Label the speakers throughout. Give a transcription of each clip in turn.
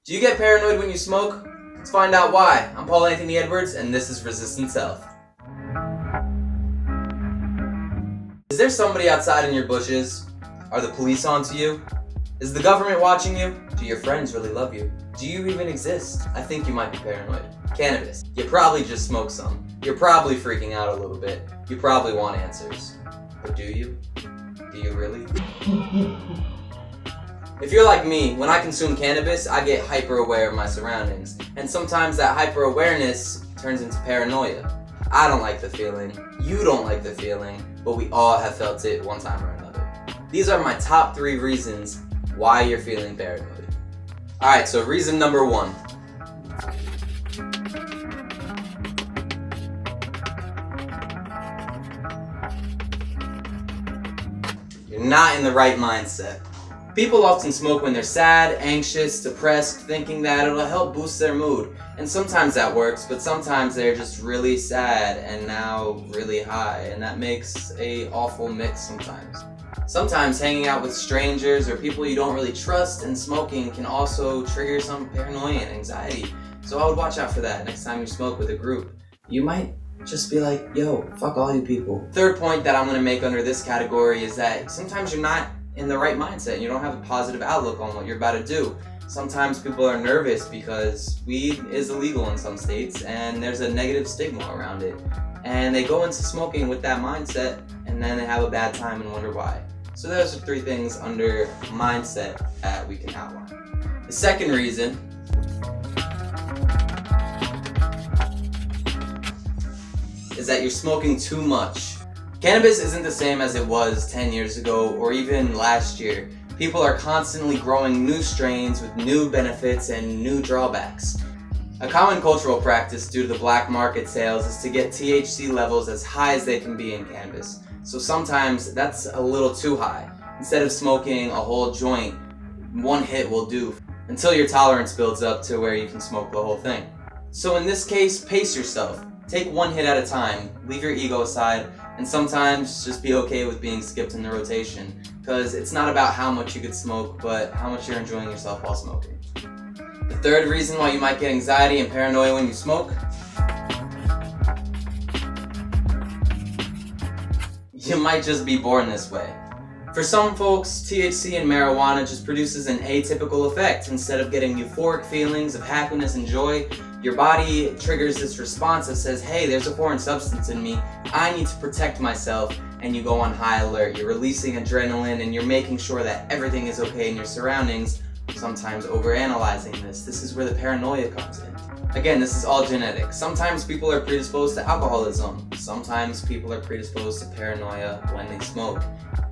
Speaker 1: Do you get paranoid when you smoke? Let's find out why. I'm Paul Anthony Edwards, and this is Resistance Health. Is there somebody outside in your bushes? Are the police onto you? Is the government watching you? Do your friends really love you? Do you even exist? I think you might be paranoid. Cannabis. You probably just smoked some. You're probably freaking out a little bit. You probably want answers. But do you? Do you really? If you're like me, when I consume cannabis, I get hyper aware of my surroundings. And sometimes that hyper awareness turns into paranoia. I don't like the feeling. You don't like the feeling. But we all have felt it one time or another. These are my top 3 reasons why you're feeling paranoid. Alright, so reason number 1. You're not in the right mindset. People often smoke when they're sad, anxious, depressed, thinking that it'll help boost their mood. And sometimes that works, but sometimes they're just really sad and now really high, and that makes an awful mix sometimes. Sometimes hanging out with strangers or people you don't really trust and smoking can also trigger some paranoia and anxiety. So I would watch out for that next time you smoke with a group. You might just be like, yo, fuck all you people. Third point that I'm going to make under this category is that sometimes you're not in the right mindset and you don't have a positive outlook on what you're about to do. Sometimes people are nervous because weed is illegal in some states and there's a negative stigma around it. And they go into smoking with that mindset and then they have a bad time and wonder why. So those are 3 things under mindset that we can outline. The second reason is that you're smoking too much. Cannabis isn't the same as it was 10 years ago or even last year. People are constantly growing new strains with new benefits and new drawbacks. A common cultural practice due to the black market sales is to get THC levels as high as they can be in cannabis. So sometimes that's a little too high. Instead of smoking a whole joint, 1 hit will do until your tolerance builds up to where you can smoke the whole thing. So in this case, pace yourself. Take 1 hit at a time, leave your ego aside, and sometimes just be okay with being skipped in the rotation, because it's not about how much you could smoke, but how much you're enjoying yourself while smoking. The third reason why you might get anxiety and paranoia when you smoke, you might just be born this way. For some folks, THC in marijuana just produces an atypical effect. Instead of getting euphoric feelings of happiness and joy, your body triggers this response that says, hey, there's a foreign substance in me, I need to protect myself, and you go on high alert. You're releasing adrenaline and you're making sure that everything is okay in your surroundings, sometimes overanalyzing this. This is where the paranoia comes in. Again, this is all genetic. Sometimes people are predisposed to alcoholism. Sometimes people are predisposed to paranoia when they smoke.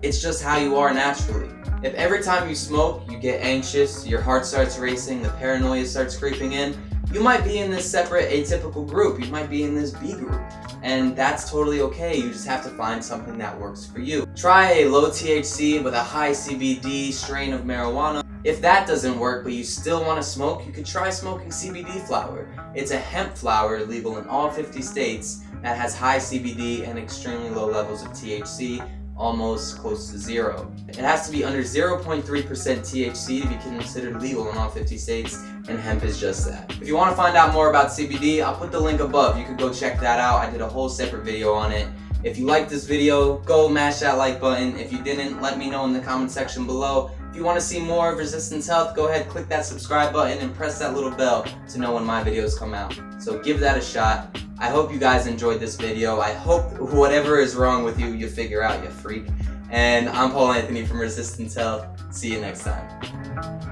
Speaker 1: It's just how you are naturally. If every time you smoke, you get anxious, your heart starts racing, the paranoia starts creeping in, you might be in this separate atypical group. You might be in this B group. And that's totally okay. You just have to find something that works for you. Try a low THC with a high CBD strain of marijuana. If that doesn't work, but you still want to smoke, you could try smoking CBD flower. It's a hemp flower legal in all 50 states that has high CBD and extremely low levels of THC, almost close to 0. It has to be under 0.3% THC to be considered legal in all 50 states, and hemp is just that. If you want to find out more about CBD, I'll put the link above. You could go check that out. I did a whole separate video on it. If you liked this video, go mash that like button. If you didn't, let me know in the comment section below. If you want to see more of Resistance Health, go ahead, click that subscribe button and press that little bell to know when my videos come out. So give that a shot. I hope you guys enjoyed this video. I hope whatever is wrong with you, you figure out, you freak. And I'm Paul Anthony from Resistance Health. See you next time.